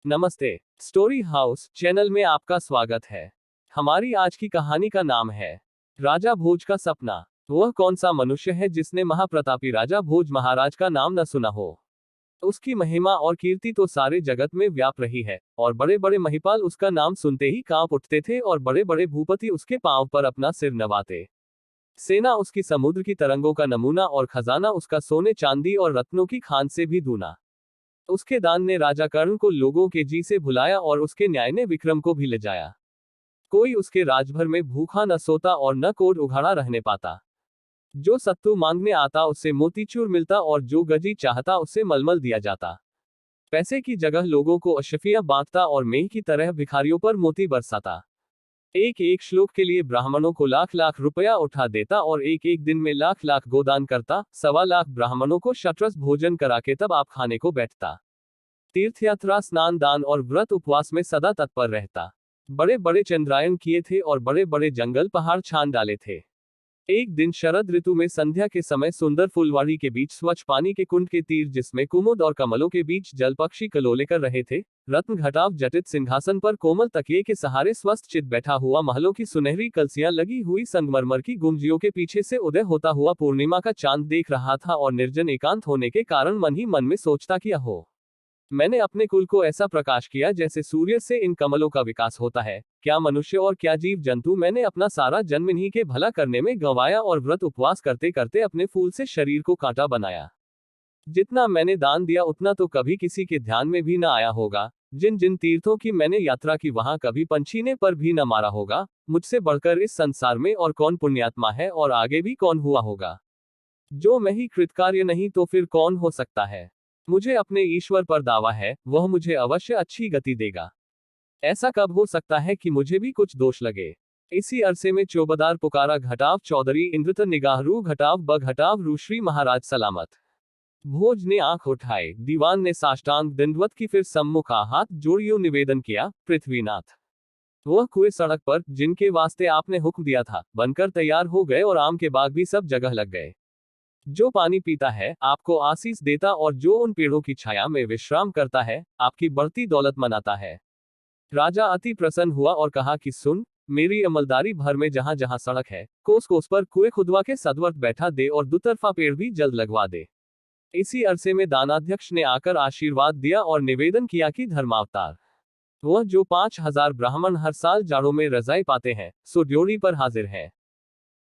नमस्ते। Story house channel में आपका स्वागत है। हमारी आज की कहानी का नाम है राजा भोज का सपना। वह कौन सा मनुष्य है जिसने महाप्रतापी राजा भोज महाराज का नाम न सुना हो। उसकी महिमा और कीर्ति तो सारे जगत में व्याप रही है और बड़े बड़े महिपाल उसका नाम सुनते ही कांप उठते थे और बड़े बड़े भूपति उसके पांव पर अपना सिर नवाते। सेना उसकी समुद्र की तरंगों का नमूना और खजाना उसका सोने चांदी और रत्नों की खान से भी दूना। उसके दान ने राजा कर्ण को लोगों के जी से भुलाया और उसके न्याय ने विक्रम को भी ले जाया। कोई उसके राजभर में भूखा न सोता और न कोड उघाड़ा रहने पाता। जो सत्तू मांगने आता उससे मोतीचूर मिलता और जो गजी चाहता उससे मलमल दिया जाता। पैसे की जगह लोगों को अशफियां बांटता और मेह की तरह भिखारियों पर मोती बरसाता। एक एक श्लोक के लिए ब्राह्मणों को लाख लाख रुपया उठा देता और एक एक दिन में लाख लाख गोदान करता। 1.25 लाख ब्राह्मणों को शतरस भोजन करा के तब आप खाने को बैठता। तीर्थयात्रा स्नान दान और व्रत उपवास में सदा तत्पर रहता। बड़े बड़े चंद्रायन किए थे और बड़े बड़े जंगल पहाड़ छान डाले थे। एक दिन शरद ऋतु में संध्या के समय सुंदर फुलवाड़ी के बीच स्वच्छ पानी के कुंड के तीर जिसमें कुमुद और कमलों के बीच जल पक्षी कलोले कर रहे थे, रत्न घटाव जटित सिंहासन पर कोमल तकिए के सहारे स्वस्थ चित बैठा हुआ महलों की सुनहरी कलसियां लगी हुई संगमरमर की गुंजियों के पीछे से उदय होता हुआ पूर्णिमा का चांद देख रहा था और निर्जन एकांत होने के कारण मन ही मन में सोचता किया हो, मैंने अपने कुल को ऐसा प्रकाश किया जैसे सूर्य से इन कमलों का विकास होता है। क्या मनुष्य और क्या जीव जंतु मैंने अपना सारा जन्म इन्हीं के भला करने में गंवाया और व्रत उपवास करते करते अपने फूल से शरीर को कांटा बनाया। जितना मैंने दान दिया उतना तो कभी किसी के ध्यान में भी न आया होगा। जिन जिन तीर्थों की मैंने यात्रा की वहां कभी पंछी ने पर भी न मारा होगा। मुझसे बढ़कर इस संसार में और कौन पुण्यात्मा है और आगे भी कौन हुआ होगा। जो मैं ही कृतकार्य नहीं तो फिर कौन हो सकता है। मुझे अपने ईश्वर पर दावा है, वह मुझे अवश्य अच्छी गति देगा। ऐसा कब हो सकता है कि मुझे भी कुछ दोष लगे। इसी अरसे में चौबदार पुकारा, घटाव चौधरी इंद्रत निगाहरू घटाव ब घटाव रूश्री महाराज सलामत। भोज ने आंख उठाए, दीवान ने साष्टांग दंडवत की फिर सम्मुखा हाथ जोड़ियो निवेदन किया, पृथ्वीनाथ। वह कुएं सड़क पर जिनके वास्ते आपने हुक्म दिया था बनकर तैयार हो गए और आम के बाग भी सब जगह लग गए। जो पानी पीता है आपको आशीष देता और जो उन पेड़ों की छाया में विश्राम करता है आपकी बढ़ती दौलत मनाता है। राजा अति प्रसन्न हुआ और कहा कि सुन, मेरी अमलदारी भर में जहां जहां सड़क है कोस कोस पर कुएं खुदवा के सदवर्त बैठा दे और दुतरफा पेड़ भी जल्द लगवा दे। इसी अरसे में दानाध्यक्ष ने आकर आशीर्वाद दिया और निवेदन किया कि धर्मावतार वह जो 5,000 ब्राह्मण हर साल जाड़ों में रजाई पाते हैं सो ड्योढ़ी पर हाजिर है।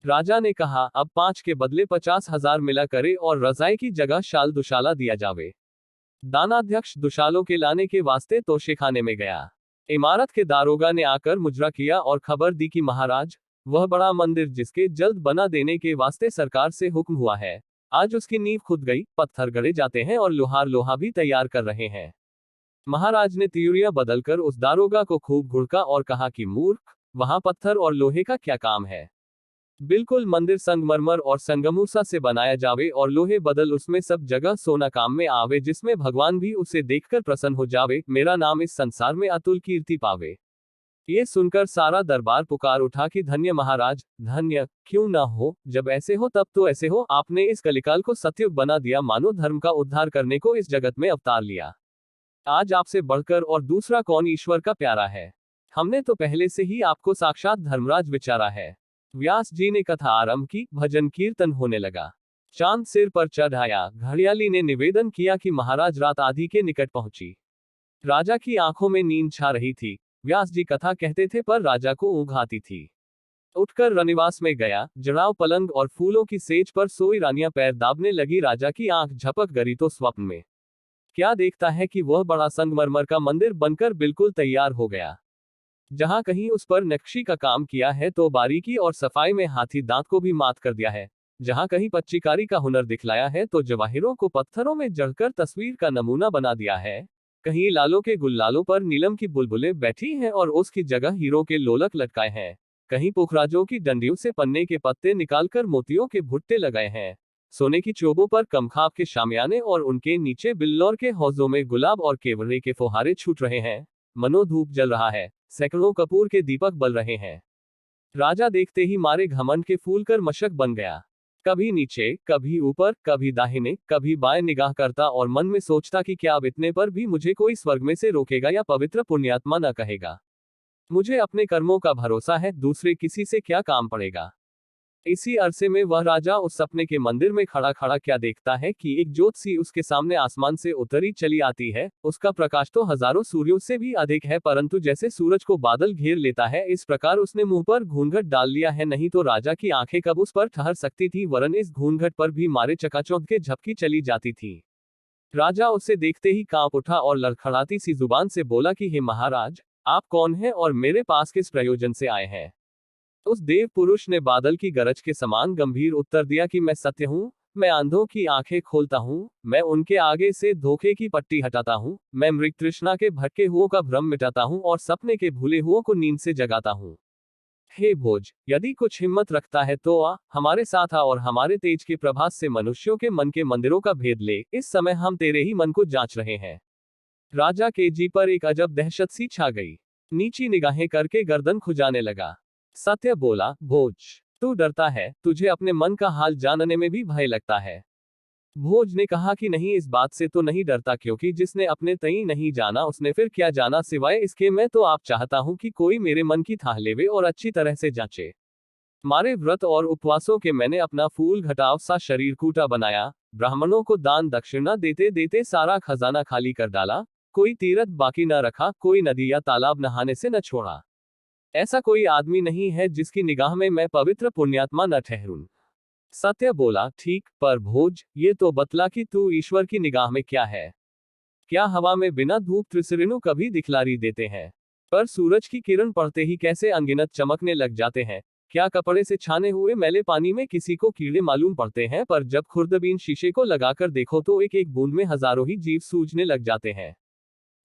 राजा ने कहा अब 5 के बदले 50,000 मिला करे और रजाई की जगह शाल दुशाला दिया जावे। दानाध्यक्ष दुशालों के लाने के वास्ते तोशेखाने में गया। इमारत के दारोगा ने आकर मुजरा किया और खबर दी कि महाराज, वह बड़ा मंदिर जिसके जल्द बना देने के वास्ते सरकार से हुक्म हुआ है, आज उसकी नींव खुद गई, पत्थर गड़े जाते हैं और लोहार लोहा भी तैयार कर रहे हैं। महाराज ने त्योरियां बदलकर उस दारोगा को खूब घुड़का और कहा कि मूर्ख, वहां पत्थर और लोहे का क्या काम है। बिल्कुल मंदिर संगमरमर और संगमूसा से बनाया जावे और लोहे बदल उसमें सब जगह सोना काम में आवे जिसमें भगवान भी उसे देखकर प्रसन्न हो जावे, मेरा नाम इस संसार में अतुल कीर्ति पावे। ये सुनकर सारा दरबार पुकार उठा कि धन्य महाराज, धन्य, क्यों ना हो, जब ऐसे हो तब तो ऐसे हो, आपने इस कलिकाल को सतयुग बना दिया, मानो धर्म का उद्धार करने को इस जगत में अवतार लिया। आज आपसे बढ़कर और दूसरा कौन ईश्वर का प्यारा है। हमने तो पहले से ही आपको साक्षात धर्मराज विचारा है। व्यास जी ने कथा आरंभ की, भजन कीर्तन होने लगा। चांद सिर पर चढ़ाया, घड़ियाली ने निवेदन किया कि महाराज रात आधी के निकट पहुंची। राजा की आंखों में नींद छा रही थी। व्यास जी कथा कहते थे पर राजा को ऊँघ आती थी। उठकर रनिवास में गया, जड़ाव पलंग और फूलों की सेज पर सोई रानियां पैर दाबने लगी। राजा की आंख झपक गई तो स्वप्न में क्या देखता है कि वह बड़ा संगमरमर का मंदिर बनकर बिल्कुल तैयार हो गया। जहां कहीं उस पर नक्शी का काम किया है तो बारीकी और सफाई में हाथी दांत को भी मात कर दिया है। जहां कहीं पच्चीकारी का हुनर दिखलाया है तो जवाहिरों को पत्थरों में जड़कर तस्वीर का नमूना बना दिया है। कहीं लालों के गुल्लालों पर नीलम की बुलबुलें बैठी हैं और उसकी जगह हीरो के लोलक लटकाए हैं। कहीं पुखराजों की डंडियों से पन्ने के पत्ते निकालकर मोतियों के भुट्टे लगाए हैं। सोने की चोबों पर कमखाब के शामियाने और उनके नीचे बिल्लौर के हौजों में गुलाब और केवड़े के फुहारे छूट रहे हैं। मनो धूप जल रहा है, सैकड़ों कपूर के दीपक बल रहे हैं। राजा देखते ही मारे घमंड के फूल कर मशक बन गया। कभी नीचे, कभी ऊपर, कभी दाहिने, कभी बाएं निगाह करता और मन में सोचता कि क्या अब इतने पर भी मुझे कोई स्वर्ग में से रोकेगा या पवित्र पुण्यात्मा न कहेगा। मुझे अपने कर्मों का भरोसा है, दूसरे किसी से क्या काम पड़ेगा। इसी अरसे में वह राजा उस सपने के मंदिर में खड़ा खड़ा क्या देखता है कि एक ज्योत सी उसके सामने आसमान से उतरी चली आती है। उसका प्रकाश तो हजारों सूर्यों से भी अधिक है, परंतु जैसे सूरज को बादल घेर लेता है इस प्रकार उसने मुंह पर घूंघट डाल लिया है, नहीं तो राजा की आंखें कब उस पर ठहर सकती थी, वरन इस घूंघट पर भी मारे चकाचौंध के झपकी चली जाती थी। राजा उसे देखते ही कांप उठा और लड़खड़ाती सी जुबान से बोला कि हे महाराज, आप कौन हैं और मेरे पास किस प्रयोजन से आए हैं। उस देव पुरुष ने बादल की गरज के समान गंभीर उत्तर दिया कि मैं सत्य हूँ, मैं अंधों की आंखें खोलता हूँ, मैं उनके आगे से धोखे की पट्टी हटाता हूँ, मैं मृग तृष्णा के भटके हुओं का भ्रम मिटाता हूँ और सपने के भूले हुओं को नींद से जगाता हूँ। हे भोज, यदि कुछ हिम्मत रखता है तो आ, हमारे साथ आ और हमारे तेज के प्रभास से मनुष्यों के मन के मंदिरों का भेद ले, इस समय हम तेरे ही मन को जांच रहे हैं। राजा के जी पर एक अजब दहशत सी छा गई। नीची निगाहें करके गर्दन खुजाने लगा। सत्य बोला, भोज, तू डरता है, तुझे अपने मन का हाल जानने में भी भय लगता है। भोज ने कहा कि नहीं, इस बात से तो नहीं डरता, क्योंकि जिसने अपने तई नहीं जाना उसने फिर क्या जाना सिवाय इसके। मैं तो आप चाहता हूं कि कोई मेरे मन की थाह लेवे और अच्छी तरह से जांचे। मारे व्रत और उपवासों के मैंने अपना फूल घटाव सा शरीर कूटा बनाया, ब्राह्मणों को दान दक्षिणा देते देते सारा खजाना खाली कर डाला, कोई तीर्थ बाकी न रखा, कोई नदी या तालाब नहाने से न छोड़ा। ऐसा कोई आदमी नहीं है जिसकी निगाह में मैं पवित्र पुण्यात्मा न ठहरूं। सत्य बोला, ठीक, पर भोज, ये तो बतला कि तू ईश्वर की निगाह में क्या है। क्या हवा में बिना धूप त्रिसरेणु कभी दिखलारी देते हैं? पर सूरज की किरण पड़ते ही कैसे अनगिनत चमकने लग जाते हैं? क्या कपड़े से छाने हुए मैले पानी में किसी को कीड़े मालूम पड़ते हैं, पर जब खुर्दबीन शीशे को लगाकर देखो तो एक एक बूंद में हजारों ही जीव सूझने लग जाते हैं।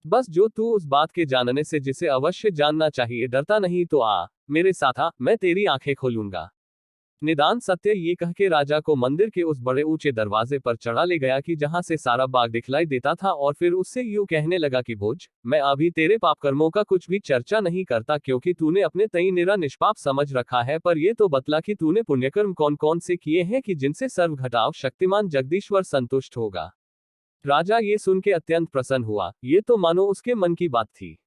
बस जो तू उस बात के जानने से जिसे अवश्य जानना चाहिए डरता नहीं, तो आ मेरे साथ आ, मैं तेरी आंखें खोलूंगा। निदान सत्य ये कह के राजा को मंदिर के उस बड़े ऊंचे दरवाजे पर चढ़ा ले गया कि जहां से सारा बाग दिखलाई देता था, और फिर उससे यूं कहने लगा कि भोज, मैं अभी तेरे पाप कर्मों का कुछ भी चर्चा नहीं करता, क्योंकि तूने अपने तई निरा निष्पाप समझ रखा है, पर ये तो बतला कि तूने पुण्यकर्म कौन कौन से किए हैं कि जिनसे सर्व घटाव शक्तिमान जगदीश्वर संतुष्ट होगा। राजा ये सुन के अत्यंत प्रसन्न हुआ, ये तो मानो उसके मन की बात थी।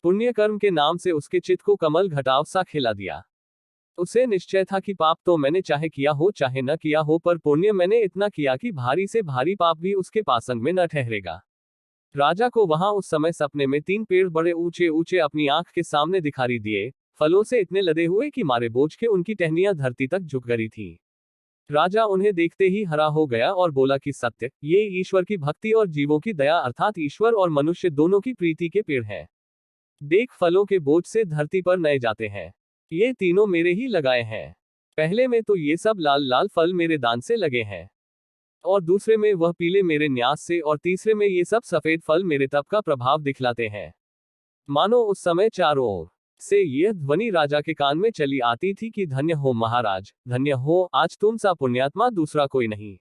पुण्यकर्म के नाम से उसके चित्त को कमल घटाव सा खिला दिया। उसे निश्चय था कि पाप तो मैंने चाहे किया हो चाहे न किया हो, पर पुण्य मैंने इतना किया कि भारी से भारी पाप भी उसके पासंग में न ठहरेगा। राजा को वहां उस समय सपने में 3 पेड़ बड़े ऊंचे ऊंचे अपनी आंख के सामने दिखाई दिए, फलों से इतने लदे हुए कि मारे बोझ के उनकी टहनियां धरती तक झुक गई थी। राजा उन्हें देखते ही हरा हो गया और बोला कि सत्य, ये ईश्वर की भक्ति और जीवों की दया अर्थात ईश्वर और मनुष्य दोनों की प्रीति के पेड़ हैं। देख, फलों के बोझ से धरती पर नए जाते हैं। ये तीनों मेरे ही लगाए हैं। पहले में तो ये सब लाल लाल फल मेरे दान से लगे हैं, और दूसरे में वह पीले मेरे न्यास से, और तीसरे में ये सब सफेद फल मेरे तप का प्रभाव दिखलाते हैं। मानो उस समय चारों ओर से यह ध्वनि राजा के कान में चली आती थी कि धन्य हो महाराज, धन्य हो, आज तुम सा पुण्यात्मा दूसरा कोई नहीं।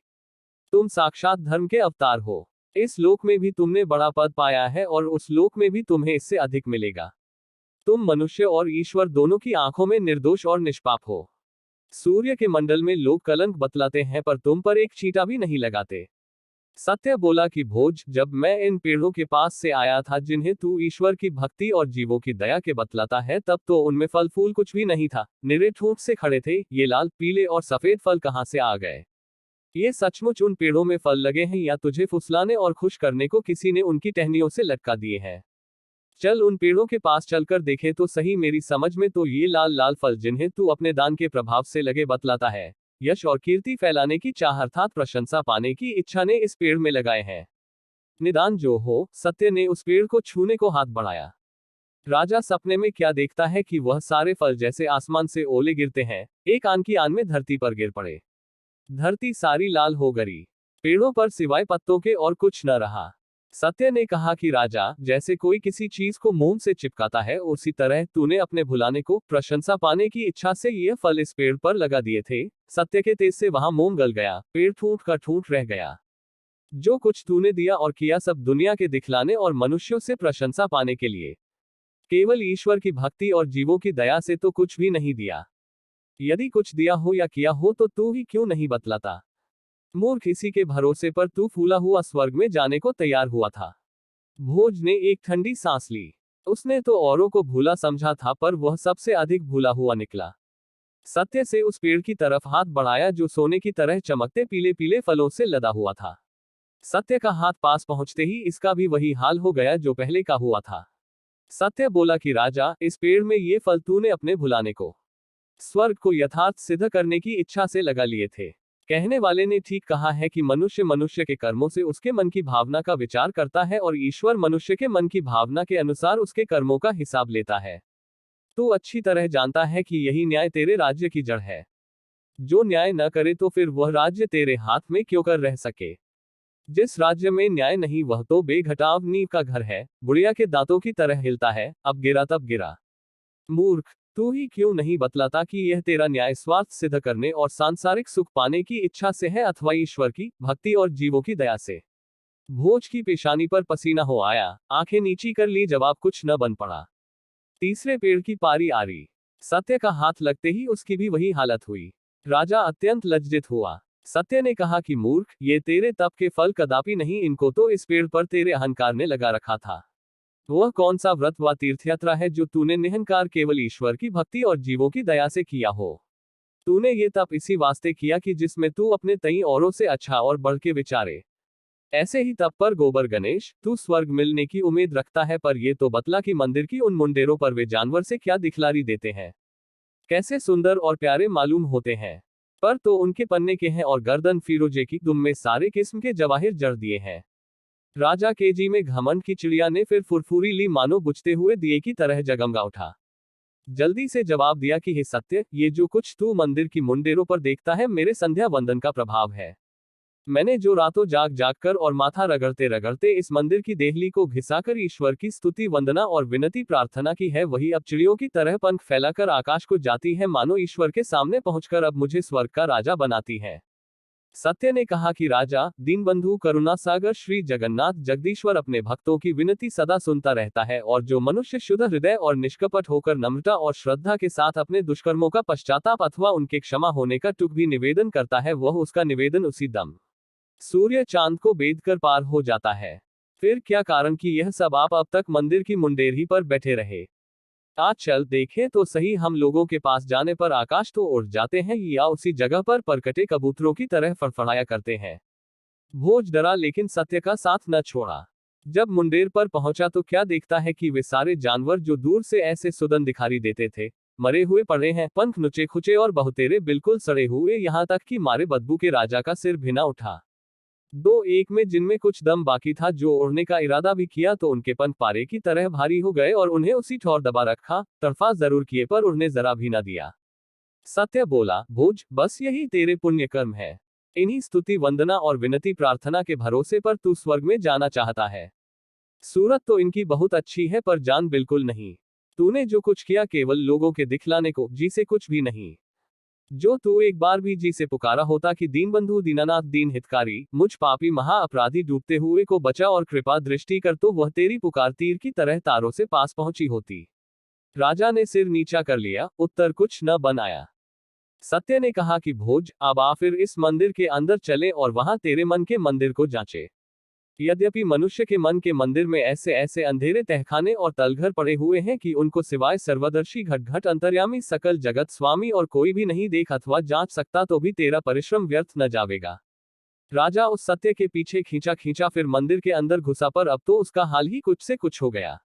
तुम साक्षात धर्म के अवतार हो। इस लोक में भी तुमने बड़ा पद पाया है और उस लोक में भी तुम्हें इससे अधिक मिलेगा। तुम मनुष्य और ईश्वर दोनों की आंखों में निर्दोष और निष्पाप हो। सूर्य के मंडल में लोग कलंक बतलाते हैं, पर तुम पर एक चींटा भी नहीं लगाते। सत्य बोला कि भोज, जब मैं इन पेड़ों के पास से आया था जिन्हें तू ईश्वर की भक्ति और जीवों की दया के बतलाता है, तब तो उनमें फल फूल कुछ भी नहीं था, निरे ठूंठ से खड़े थे। ये लाल पीले और सफेद फल कहां से आ गए? ये सचमुच उन पेड़ों में फल लगे हैं या तुझे फुसलाने और खुश करने को किसी ने उनकी टहनियों से लटका दिए हैं? चल उन पेड़ों के पास चलकर देखे तो सही। मेरी समझ में तो ये लाल लाल फल जिन्हें तू अपने दान के प्रभाव से लगे बतलाता है, यश और कीर्ति फैलाने की चाह अर्थात प्रशंसा पाने की इच्छा ने इस पेड़ में लगाए हैं। निदान जो हो। सत्य ने उस पेड़ को छूने को हाथ बढ़ाया। राजा सपने में क्या देखता है कि वह सारे फल जैसे आसमान से ओले गिरते हैं, एक आन की आन में धरती पर गिर पड़े। धरती सारी लाल हो गई, पेड़ों पर सिवाय पत्तों के और कुछ न रहा। सत्य ने कहा कि राजा, जैसे कोई किसी चीज को मोम से चिपकाता है, उसी तरह तूने अपने भुलाने को, प्रशंसा पाने की इच्छा से ये फल इस पेड़ पर लगा दिए थे। सत्य के तेज से वहां मोम गल गया, पेड़ ठूंठ का ठूंठ रह गया। जो कुछ तूने दिया और किया सब दुनिया के दिखलाने और मनुष्यों से प्रशंसा पाने के लिए। केवल ईश्वर की भक्ति और जीवों की दया से तो कुछ भी नहीं दिया। यदि कुछ दिया हो या किया हो तो तू ही क्यों नहीं बतलाता? मूर्ख, इसी के भरोसे पर तू फूला हुआ स्वर्ग में जाने को तैयार हुआ था। भोज ने एक ठंडी सांस ली। उसने तो औरों को भूला समझा था, पर वह सबसे अधिक भूला हुआ निकला। सत्य से उस पेड़ की तरफ हाथ बढ़ाया जो सोने की तरह चमकते पीले पीले फलों से लदा हुआ था। सत्य का हाथ पास पहुंचते ही इसका भी वही हाल हो गया जो पहले का हुआ था। सत्य बोला कि राजा, इस पेड़ में ये फल तूने अपने भुलाने को, स्वर्ग को यथार्थ सिद्ध करने की इच्छा से लगा लिए थे। कहने वाले ने ठीक कहा है कि मनुष्य मनुष्य के कर्मों से उसके मन की भावना का विचार करता है और ईश्वर मनुष्य के मन की भावना के अनुसार उसके कर्मों का हिसाब लेता है। तू अच्छी तरह जानता है कि यही न्याय तेरे राज्य की जड़ है। जो न्याय न करे तो फिर वह राज्य तेरे हाथ में क्यों कर रह सके? जिस राज्य में न्याय नहीं वह तो बेघटाव नींव का घर है, बुढ़िया के दांतों की तरह हिलता है, अब गिरा तब गिरा। मूर्ख, तू ही क्यों नहीं बतलाता कि यह तेरा न्याय स्वार्थ सिद्ध करने और सांसारिक सुख पाने की इच्छा से है अथवा ईश्वर की भक्ति और जीवों की दया से? भोज की पेशानी पर पसीना हो आया, आंखें नीची कर ली, जवाब कुछ न बन पड़ा। तीसरे पेड़ की पारी आ रही। सत्य का हाथ लगते ही उसकी भी वही हालत हुई। राजा अत्यंत लज्जित हुआ। सत्य ने कहा कि मूर्ख, ये तेरे तप के फल कदापि नहीं, इनको तो इस पेड़ पर तेरे अहंकार ने लगा रखा था। वह कौन सा व्रत व तीर्थयात्रा है जो तूने निहंकार केवल ईश्वर की भक्ति और जीवों की दया से किया हो? तूने ये तप इसी वास्ते किया कि जिसमें तू अपने तई औरों से अच्छा और बढ़ के विचारे। ऐसे ही तप पर गोबर गणेश, तू स्वर्ग मिलने की उम्मीद रखता है, पर ये तो बतला कि मंदिर की उन मुंडेरों पर वे जानवर से क्या दिखलारी देते हैं। कैसे सुंदर और प्यारे मालूम होते हैं, पर तो उनके पन्ने के हैं और गर्दन फिरोजे की दुम में सारे किस्म के जवाहिर जड़ दिए हैं। राजा के जी में घमंड की चिड़िया ने फिर फुरफुरी ली, मानो बुझते हुए दिए की तरह जगमगा उठा। जल्दी से जवाब दिया कि हे सत्य, ये जो कुछ तू मंदिर की मुंडेरों पर देखता है मेरे संध्या वंदन का प्रभाव है। मैंने जो रातों जाग जाग कर और माथा रगड़ते रगड़ते इस मंदिर की देहली को घिसाकर ईश्वर की स्तुति वंदना और विनती प्रार्थना की है, वही अब चिड़ियों की तरह पंख फैलाकर आकाश को जाती है, मानो ईश्वर के सामने पहुंचकर अब मुझे स्वर्ग का राजा बनाती है। सत्य ने कहा कि राजा, दीनबंधु करुणा सागर श्री जगन्नाथ जगदीश्वर अपने भक्तों की विनती सदा सुनता रहता है, और जो मनुष्य शुद्ध हृदय और निष्कपट होकर नम्रता और श्रद्धा के साथ अपने दुष्कर्मों का पश्चाताप अथवा उनके क्षमा होने का टुक भी निवेदन करता है, वह उसका निवेदन उसी दम सूर्य चांद को बेद कर पार हो जाता है। फिर क्या कारण कि यह सब आप अब तक मंदिर की मुंडेर ही पर बैठे रहे? आज चल देखें तो सही, हम लोगों के पास जाने पर आकाश तो उड़ जाते हैं या उसी जगह पर परकटे कबूतरों की तरह फड़फड़ाया करते हैं। भोज डरा लेकिन सत्य का साथ न छोड़ा। जब मुंडेर पर पहुंचा तो क्या देखता है कि वे सारे जानवर जो दूर से ऐसे सुदन दिखाई देते थे, मरे हुए पड़े हैं, पंख नुचे खुचे और बहुतेरे बिल्कुल सड़े हुए, यहां तक कि मारे बदबू के राजा का सिर भिना उठा। दो एक में जिनमें कुछ दम बाकी था, जो उड़ने का इरादा भी किया तो उनके पंख पारे की तरह भारी हो गए और उन्हें उसी ठौर दबा रखा, तड़फा जरूर किए पर उड़ने जरा भी न दिया। सत्य बोला, भोज, बस यही तेरे पुण्य कर्म है। इन्हीं स्तुति वंदना और विनती प्रार्थना के भरोसे पर तू स्वर्ग में जाना चाहता है। सूरत तो इनकी बहुत अच्छी है पर जान बिल्कुल नहीं। तूने जो कुछ किया केवल लोगों के दिखलाने को, जी से कुछ भी नहीं। जो तू एक बार भी जी से पुकारा होता कि दीनबंधु दीनानाथ दीन हितकारी, मुझ पापी महा अपराधी डूबते हुए को बचा और कृपा दृष्टि कर, तो वह तेरी पुकार तीर की तरह तारों से पास पहुंची होती। राजा ने सिर नीचा कर लिया, उत्तर कुछ न बन आया। सत्य ने कहा कि भोज, अब आ फिर इस मंदिर के अंदर चले और वहां तेरे मन के मंदिर को जांचे। यद्यपि मनुष्य के मन के मंदिर में ऐसे ऐसे अंधेरे तहखाने और तलघर पड़े हुए हैं कि उनको सिवाय सर्वदर्शी घटघट अंतर्यामी सकल जगत स्वामी और कोई भी नहीं देख अथवा जांच सकता, तो भी तेरा परिश्रम व्यर्थ न जावेगा। राजा उस सत्य के पीछे खींचा खींचा फिर मंदिर के अंदर घुसा, पर अब तो उसका हाल ही कुछ से कुछ हो गया।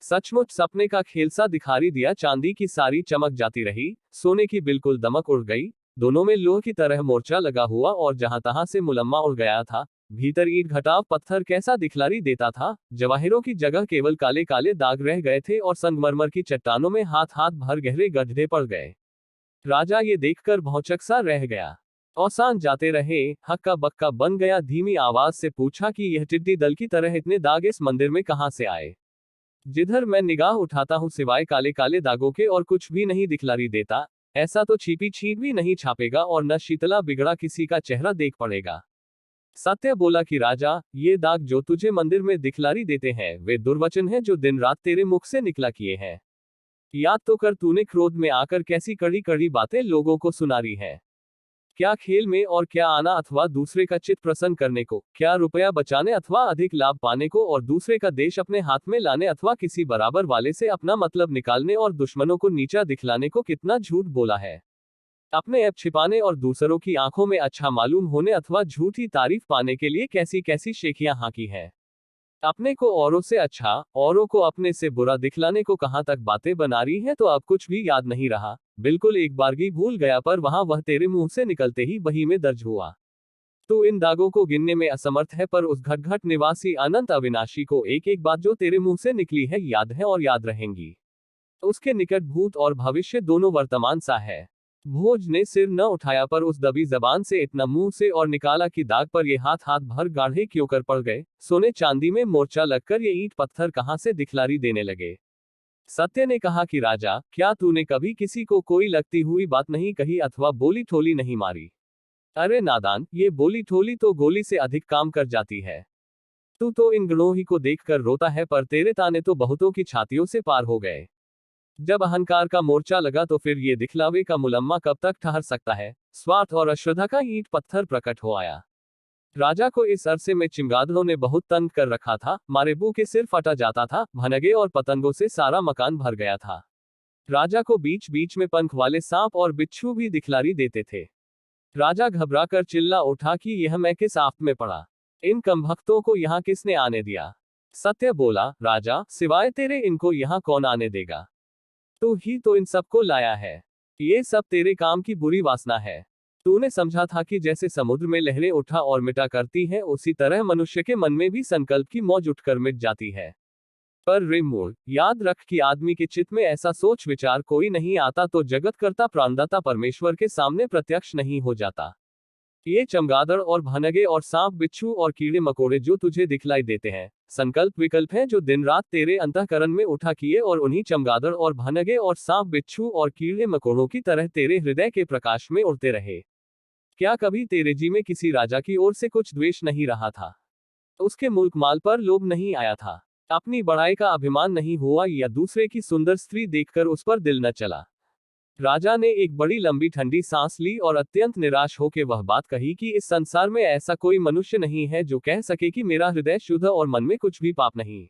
सचमुच सपने का खेल सा दिखाई दिया। चांदी की सारी चमक जाती रही, सोने की बिल्कुल दमक उड़ गई, दोनों में लोह की तरह मोर्चा लगा हुआ, और जहां तहां से मुलम्मा उड़ गया था। भीतर ईंट घटाव पत्थर कैसा दिखलारी देता था, जवाहिरों की जगह केवल काले काले दाग रह गए थे और संगमरमर की चट्टानों में हाथ हाथ भर गहरे गड्ढे पड़ गए। राजा ये देखकर भौचक सा रह गया। औसान जाते रहे, हक्का बक्का बन गया, धीमी आवाज से पूछा कि यह टिड्डी दल की तरह इतने दाग इस मंदिर में कहां से आए? जिधर मैं निगाह उठाता हूं सिवाय काले काले दागों के और कुछ भी नहीं दिखलारी देता। ऐसा तो छिपी छींट भी नहीं छापेगा और न शीतला बिगड़ा किसी का चेहरा देख पड़ेगा। सत्य बोला कि राजा, ये दाग जो तुझे मंदिर में दिखलारी देते हैं वे दुर्वचन हैं जो दिन रात तेरे मुख से निकला किए हैं। याद तो कर तूने क्रोध में आकर कैसी कड़ी कड़ी बातें लोगों को सुनारी है। क्या खेल में और क्या आना अथवा दूसरे का चित्त प्रसन्न करने को, क्या रुपया बचाने अथवा अधिक लाभ पाने को और दूसरे का देश अपने हाथ में लाने अथवा किसी बराबर वाले से अपना मतलब निकालने और दुश्मनों को नीचा दिखलाने को कितना झूठ बोला है। अपने ऐप छिपाने और दूसरों की आंखों में अच्छा मालूम होने अथवा झूठी तारीफ पाने के लिए कैसी कैसी शेखियां हाँकी है। अपने को औरों से अच्छा, औरों को अपने से बुरा दिखलाने को कहां तक बातें बना रही है तो अब कुछ भी याद नहीं रहा। बिल्कुल एक बारगी भूल गया पर वहां वह तेरे मुंह से निकलते ही बही में दर्ज हुआ। तू इन दागों को गिनने में असमर्थ है पर उस घट घट निवासी अनंत अविनाशी को एक एक बात जो तेरे मुंह से निकली है याद है और याद रहेंगी। उसके निकट भूत और भविष्य दोनों वर्तमान सा है। भोज ने सिर न उठाया पर उस दबी जबान से इतना मुंह से और निकाला कि दाग पर ये हाथ हाथ भर गाढ़े क्यों कर पड़ गए। सोने चांदी में मोर्चा लगकर ये ईंट पत्थर कहां से दिखलारी देने लगे। सत्य ने कहा कि राजा, क्या तूने कभी किसी को कोई लगती हुई बात नहीं कही अथवा बोली ठोली नहीं मारी? अरे नादान, ये बोली ठोली तो गोली से अधिक काम कर जाती है। तू तो इन गणों ही को देखकर रोता है पर तेरे ताने तो बहुतों की छातियों से पार हो गए। जब अहंकार का मोर्चा लगा तो फिर ये दिखलावे का मुलम्मा कब तक ठहर सकता है। स्वार्थ और अश्रद्धा का ईंट पत्थर प्रकट हो आया। राजा को इस अरसे में चिमगादड़ों ने बहुत तंग कर रखा था। मारेबू के सिर फटा जाता था, भनगे और पतंगों से सारा मकान भर गया था। राजा को बीच बीच में पंख वाले सांप और बिच्छू भी दिखलारी देते थे। राजा घबरा कर चिल्ला उठा कि यह मैं किस आफत में पड़ा। इन कमभक्तों को यहाँ किसने आने दिया? सत्य बोला, राजा, सिवाय तेरे इनको यहाँ कौन आने देगा? तू ही तो इन सबको लाया है। ये सब तेरे काम की बुरी वासना है। तूने समझा था कि जैसे समुद्र में लहरें उठा और मिटा करती हैं उसी तरह मनुष्य के मन में भी संकल्प की मौज उठकर मिट जाती है। पर रे मूर्ख, याद रख कि आदमी के चित्त में ऐसा सोच विचार कोई नहीं आता तो जगत करता प्राणदाता परमेश्वर के सामने प्रत्यक्ष नहीं हो जाता। ये चमगादड़ और भनगे और सांप बिच्छू और कीड़े मकोड़े जो तुझे दिखलाई देते हैं, संकल्प विकल्प हैं जो दिन रात तेरे अंतःकरण में उठा किए और उन्हीं चमगादड़ और भनगे और सांप बिच्छू और कीड़े मकोड़ों की तरह तेरे हृदय के प्रकाश में उड़ते रहे। क्या कभी तेरे जी में किसी राजा की ओर से कुछ द्वेष नहीं रहा था? उसके मुल्क माल पर लोभ नहीं आया था? अपनी बड़ाई का अभिमान नहीं हुआ या दूसरे की सुंदर स्त्री देखकर उस पर दिल न चला? राजा ने एक बड़ी लंबी ठंडी सांस ली और अत्यंत निराश होकर वह बात कही कि इस संसार में ऐसा कोई मनुष्य नहीं है जो कह सके कि मेरा हृदय शुद्ध और मन में कुछ भी पाप नहीं।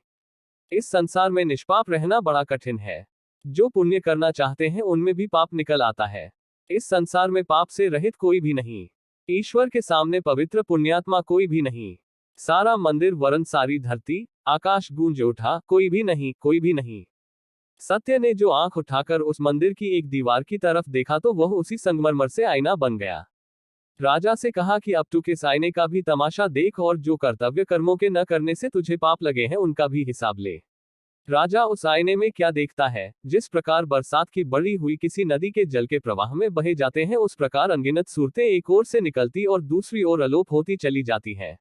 इस संसार में निष्पाप रहना बड़ा कठिन है। जो पुण्य करना चाहते हैं उनमें भी पाप निकल आता है। इस संसार में पाप से रहित कोई भी नहीं। ईश्वर के सामने पवित्र पुण्यात्मा कोई भी नहीं। सारा मंदिर वरन सारी धरती आकाश गूंज उठा, कोई भी नहीं, कोई भी नहीं। सत्य ने जो आंख उठाकर उस मंदिर की एक दीवार की तरफ देखा तो वह उसी संगमरमर से आईना बन गया। राजा से कहा कि अब तू किस आईने का भी तमाशा देख और जो कर्तव्य कर्मों के न करने से तुझे पाप लगे हैं उनका भी हिसाब ले। राजा उस आईने में क्या देखता है? जिस प्रकार बरसात की बढ़ी हुई किसी नदी के जल के प्रवाह में बहे जाते हैं उस प्रकार अनगिनत सूरतें एक ओर से निकलती और दूसरी ओर अलोप होती चली जाती हैं।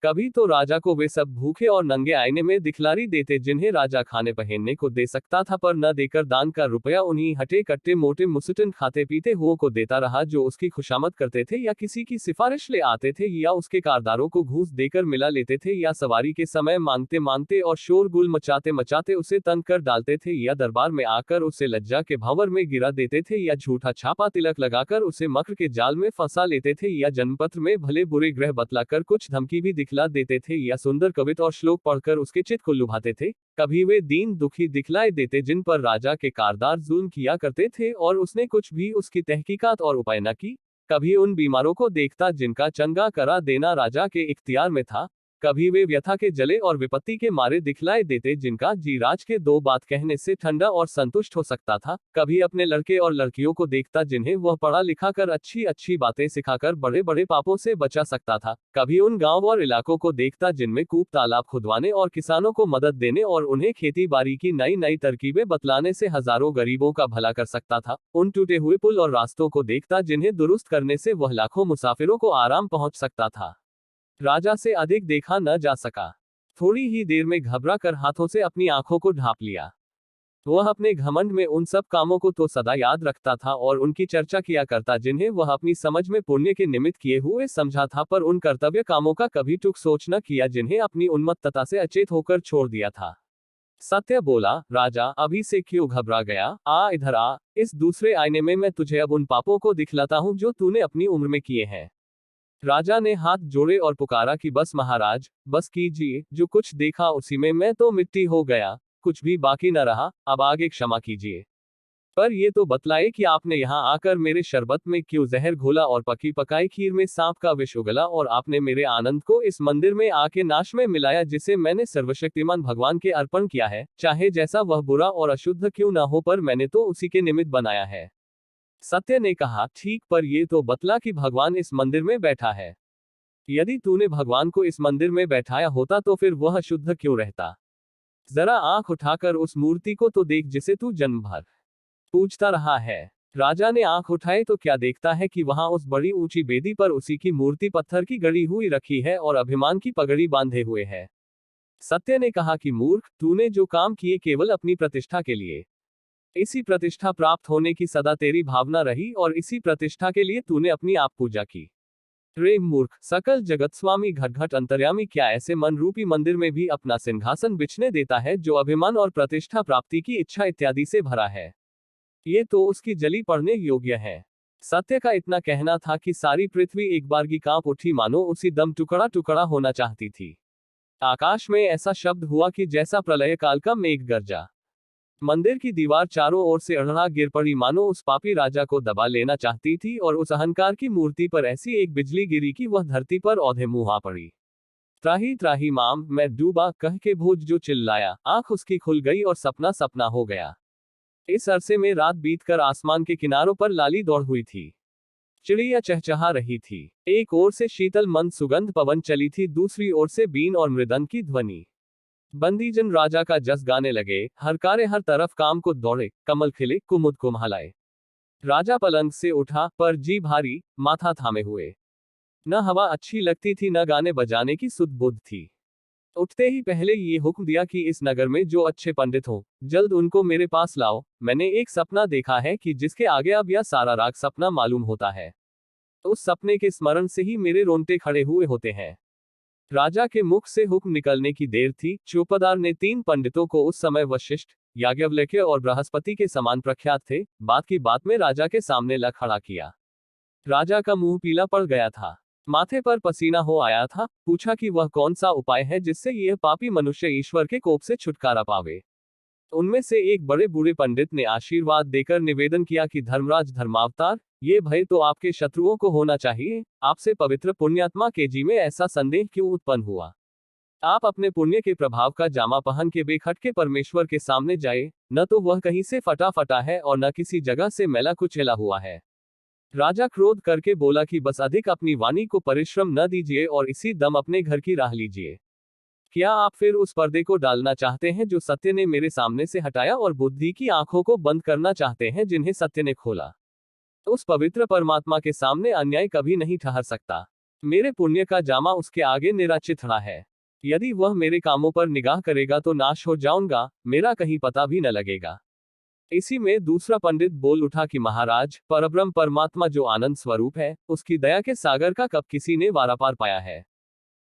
कभी तो राजा को वे सब भूखे और नंगे आईने में दिखलारी देते जिन्हें राजा खाने पहनने को दे सकता था पर न देकर दान का रुपया उन्हीं हटे कट्टे मोटे मुसटन खाते पीते हुओं को देता रहा जो उसकी खुशामद करते थे या किसी की सिफारिश ले आते थे या उसके कारदारों को घूस देकर मिला लेते थे या सवारी के समय मांगते मांगते और शोरगुल मचाते मचाते उसे तंग कर डालते थे या दरबार में आकर उसे लज्जा के भंवर में गिरा देते थे या झूठा छापा तिलक लगाकर उसे मक्र के जाल में फंसा लेते थे या जन्मपत्र में भले बुरे ग्रह बतलाकर कुछ धमकी भी दिखला देते थे या सुंदर कविता और श्लोक पढ़कर उसके चित्त को लुभाते थे। कभी वे दीन दुखी दिखलाए देते जिन पर राजा के कारदार जुल्म किया करते थे और उसने कुछ भी उसकी तहकीकात और उपाय न की। कभी उन बीमारों को देखता जिनका चंगा करा देना राजा के इख्तियार में था। कभी वे व्यथा के जले और विपत्ति के मारे दिखलाए देते जिनका जी राज के दो बात कहने से ठंडा और संतुष्ट हो सकता था। कभी अपने लड़के और लड़कियों को देखता जिन्हें वह पढ़ा लिखा कर अच्छी अच्छी बातें सिखाकर बड़े बड़े पापों से बचा सकता था। कभी उन गांव और इलाकों को देखता जिनमें कूप तालाब खुदवाने और किसानों को मदद देने और उन्हें खेती बाड़ी की नई नई तरकीबें बतलाने से हजारों गरीबों का भला कर सकता था। उन टूटे हुए पुल और रास्तों को देखता जिन्हें दुरुस्त करने से वह लाखों मुसाफिरों को आराम पहुंच सकता था। राजा से अधिक देखा न जा सका। थोड़ी ही देर में घबरा कर हाथों से अपनी आंखों को ढांप लिया। वह अपने घमंड में उन सब कामों को तो सदा याद रखता था और उनकी चर्चा किया करता जिन्हें वह अपनी समझ में पुण्य के निमित्त किए हुए समझा था पर उन कर्तव्य कामों का कभी टुक सोच न किया जिन्हें अपनी उन्मत्तता से अचेत होकर छोड़ दिया था। सत्य बोला, राजा अभी से क्यों घबरा गया, आ इधर आ, इस दूसरे आईने में मैं तुझे अब उन पापों को दिखलाता हूँ जो तूने अपनी उम्र में किए हैं। राजा ने हाथ जोड़े और पुकारा कि बस महाराज, बस कीजिए, जो कुछ देखा उसी में मैं तो मिट्टी हो गया, कुछ भी बाकी न रहा, अब आगे क्षमा कीजिए। पर ये तो बतलाए कि आपने यहाँ आकर मेरे शरबत में क्यों जहर घोला और पकी पकाई खीर में सांप का विष उगला और आपने मेरे आनंद को इस मंदिर में आके नाश में मिलाया जिसे मैंने सर्वशक्तिमान भगवान के अर्पण किया है, चाहे जैसा वह बुरा और अशुद्ध क्यों ना हो, पर मैंने तो उसी के निमित्त बनाया है। सत्य ने कहा, ठीक, पर ये तो बतला कि भगवान इस मंदिर में बैठा है। यदि तूने भगवान को इस मंदिर में बैठाया होता तो फिर वह अशुद्ध क्यों रहता। जरा आंख उठाकर उस मूर्ति को तो देख जिसे तू जन्म भर पूजता रहा है। राजा ने आंख उठाए तो क्या देखता है कि वहां उस बड़ी ऊंची बेदी पर उसी की मूर्ति पत्थर की गड़ी हुई रखी है और अभिमान की पगड़ी बांधे हुए है। सत्य ने कहा कि मूर्ख, तूने जो काम किए केवल अपनी प्रतिष्ठा के लिए। इसी प्रतिष्ठा प्राप्त होने की सदा तेरी भावना रही और इसी प्रतिष्ठा के लिए तूने अपनी आप पूजा की। रे मूर्ख, सकल जगत स्वामी घट अंतर्यामी क्या ऐसे मन रूपी मंदिर में भी अपना सिंहासन बिछने देता है जो अभिमान और प्रतिष्ठा प्राप्ति की इच्छा इत्यादि से भरा है। ये तो उसकी जली पड़ने योग्य है। सत्य का इतना कहना था कि सारी पृथ्वी एक बार की कांप उठी, मानो उसी दम टुकड़ा टुकड़ा होना चाहती थी। आकाश में ऐसा शब्द हुआ कि जैसा प्रलय काल का मेघ गरजा। मंदिर की दीवार चारों ओर से अड़ड़ा गिर पड़ी, मानो उस पापी राजा को दबा लेना चाहती थी, और उस अहंकार की मूर्ति पर ऐसी एक बिजली गिरी कि वह धरती पर औंधे मुंह आ पड़ी। त्राही त्राही माम, मैं डूबा, कह के भोज जो चिल्लाया, आंख उसकी खुल गई और सपना सपना हो गया। इस अरसे में रात बीतकर आसमान के किनारों पर लाली दौड़ हुई थी। चिड़िया चहचहा रही थी। एक ओर से शीतल मंद सुगंध पवन चली थी, दूसरी ओर से बीन और मृदंग की ध्वनि। बंदीजन राजा का जस गाने लगे, हर कार्य हर तरफ काम को दौड़े, कमल खिले, कुमुद कुम्हलाए। राजा पलंग से उठा, पर जी भारी, माथा थामे हुए। न हवा अच्छी लगती थी, न गाने बजाने की सुध बुध थी। उठते ही पहले ये हुक्म दिया कि इस नगर में जो अच्छे पंडित हो, जल्द उनको मेरे पास लाओ। मैंने एक सपना देखा है कि जिसके आगे अब यह सारा राग सपना मालूम होता है। उस सपने के स्मरण से ही मेरे रोंगटे खड़े हुए होते हैं। राजा के मुख से हुक्म निकलने की देर थी। चौकीदार ने 3 पंडितों को, उस समय वशिष्ठ, याज्ञवल्क्य और बृहस्पति के समान प्रख्यात थे, बात की बात में राजा के सामने ला खड़ा किया। राजा का मुंह पीला पड़ गया था, माथे पर पसीना हो आया था। पूछा कि वह कौन सा उपाय है जिससे यह पापी मनुष्य ईश्वर के कोप से छुटकारा पावे। उनमें से एक बड़े बूढ़े पंडित ने आशीर्वाद देकर निवेदन किया कि धर्मराज धर्मावतार, ये भय तो आपके शत्रुओं को होना चाहिए। आपसे पवित्र पुण्यात्मा के जी में ऐसा संदेह क्यों उत्पन्न हुआ। आप अपने पुण्य के प्रभाव का जामा पहन के बेखटके परमेश्वर के सामने जाए, न तो वह कहीं से फटा फटा है और न किसी जगह से मैला कुचैला हुआ है। राजा क्रोध करके बोला कि बस अधिक अपनी वाणी को परिश्रम न दीजिए और इसी दम अपने घर की राह लीजिए। क्या आप फिर उस पर्दे को डालना चाहते हैं जो सत्य ने मेरे सामने से हटाया, और बुद्धि की आंखों को बंद करना चाहते हैं जिन्हें सत्य ने खोला। उस पवित्र परमात्मा के सामने अन्याय कभी नहीं ठहर सकता। मेरे पुण्य का जामा उसके आगे निराचित रहा है। यदि वह मेरे कामों पर निगाह करेगा तो नाश हो जाऊंगा, मेरा कहीं पता भी न लगेगा। इसी में दूसरा पंडित बोल उठा कि महाराज, परब्रह्म परमात्मा जो आनंद स्वरूप है, उसकी दया के सागर का कब किसी ने वारापार पाया है।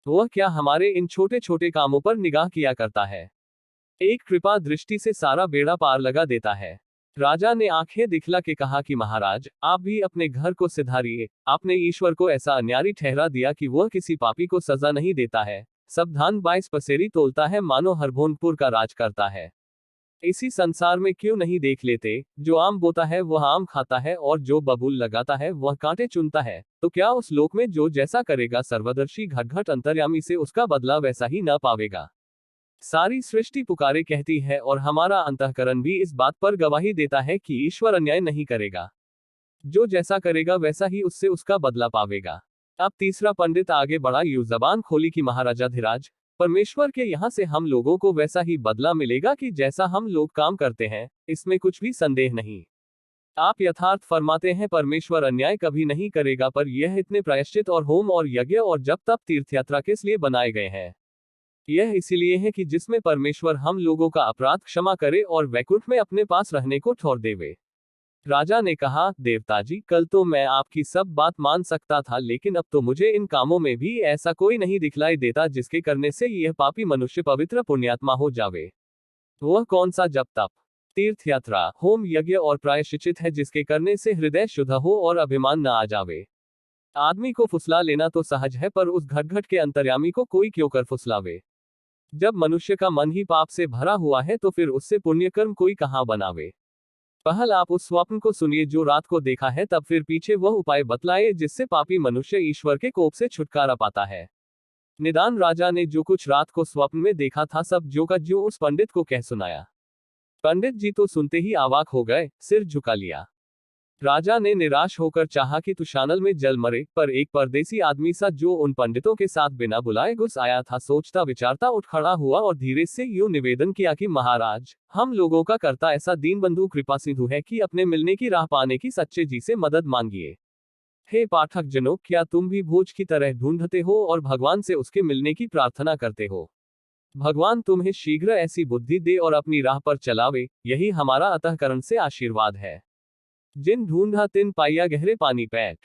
वह क्या हमारे इन छोटे छोटे कामों पर निगाह किया करता है। एक कृपा दृष्टि से सारा बेड़ा पार लगा देता है। राजा ने आंखें दिखला के कहा कि महाराज, आप भी अपने घर को सिधारिए। आपने ईश्वर को ऐसा अन्यायी ठहरा दिया कि वह किसी पापी को सजा नहीं देता है, सब धान 22 पसेरी तोलता है, मानो हरभोनपुर का राज करता है। इसी संसार में क्यों नहीं देख लेते, जो आम बोता है वह आम खाता है, और जो बबूल लगाता है वह कांटे चुनता है, तो क्या उस लोक में जो जैसा करेगा सर्वदर्शी घट अंतर्यामी से उसका बदला वैसा ही न पावेगा। सारी सृष्टि पुकारे कहती है और हमारा अंतःकरण भी इस बात पर गवाही देता है कि ईश्वर अन्याय नहीं करेगा। जो जैसा करेगा वैसा ही उससे उसका बदला पावेगा। अब तीसरा पंडित आगे बढ़ा, यूं जबान खोली कि महाराजाधिराज, परमेश्वर के यहाँ से हम लोगों को वैसा ही बदला मिलेगा कि जैसा हम लोग काम करते हैं, इसमें कुछ भी संदेह नहीं। आप यथार्थ फरमाते हैं, परमेश्वर अन्याय कभी नहीं करेगा, पर यह इतने प्रायश्चित और होम और यज्ञ और जप तप तीर्थयात्रा किस लिए बनाए गए हैं। यह इसीलिए है कि जिसमें परमेश्वर हम लोगों का अपराध क्षमा करे और वैकुंठ में अपने पास रहने को ठौर देवे। राजा ने कहा, देवताजी, कल तो मैं आपकी सब बात मान सकता था, लेकिन अब तो मुझे इन कामों में भी ऐसा कोई नहीं दिखलाई देता जिसके करने से यह पापी मनुष्य पवित्र पुण्यात्मा हो जावे। वह कौन सा जप तप, तीर्थ यात्रा, होम यज्ञ और प्रायश्चित है जिसके करने से हृदय शुद्ध हो और अभिमान न आ जावे। आदमी को फुसला लेना तो सहज है, पर उस घट के अंतर्यामी को कोई क्यों कर फुसलावे। जब मनुष्य का मन ही पाप से भरा हुआ है तो फिर उससे पुण्यकर्म कोई कहां बनावे। पहल आप उस स्वप्न को सुनिए जो रात को देखा है, तब फिर पीछे वह उपाय बतलाए जिससे पापी मनुष्य ईश्वर के कोप से छुटकारा पाता है। निदान राजा ने जो कुछ रात को स्वप्न में देखा था सब ज्यों का ज्यों उस पंडित को कह सुनाया। पंडित जी तो सुनते ही अवाक हो गए, सिर झुका लिया। राजा ने निराश होकर चाहा कि तुशानल में जल मरे, पर एक परदेसी आदमी सा जो उन पंडितों के साथ बिना बुलाए घुस आया था, सोचता विचारता उठ खड़ा हुआ और धीरे से यूं निवेदन किया कि महाराज, हम लोगों का करता ऐसा दीनबंधु कृपा सिंधु है कि अपने मिलने की राह पाने की सच्चे जी से मदद मांगिए। हे पाठक जनों, क्या तुम भी भोज की तरह ढूंढते हो और भगवान से उसके मिलने की प्रार्थना करते हो? भगवान तुम्हें शीघ्र ऐसी बुद्धि दे और अपनी राह पर चलावे, यही हमारा अतःकरण से आशीर्वाद है। जिन ढूंढा तिन पाइया गहरे पानी पैठ।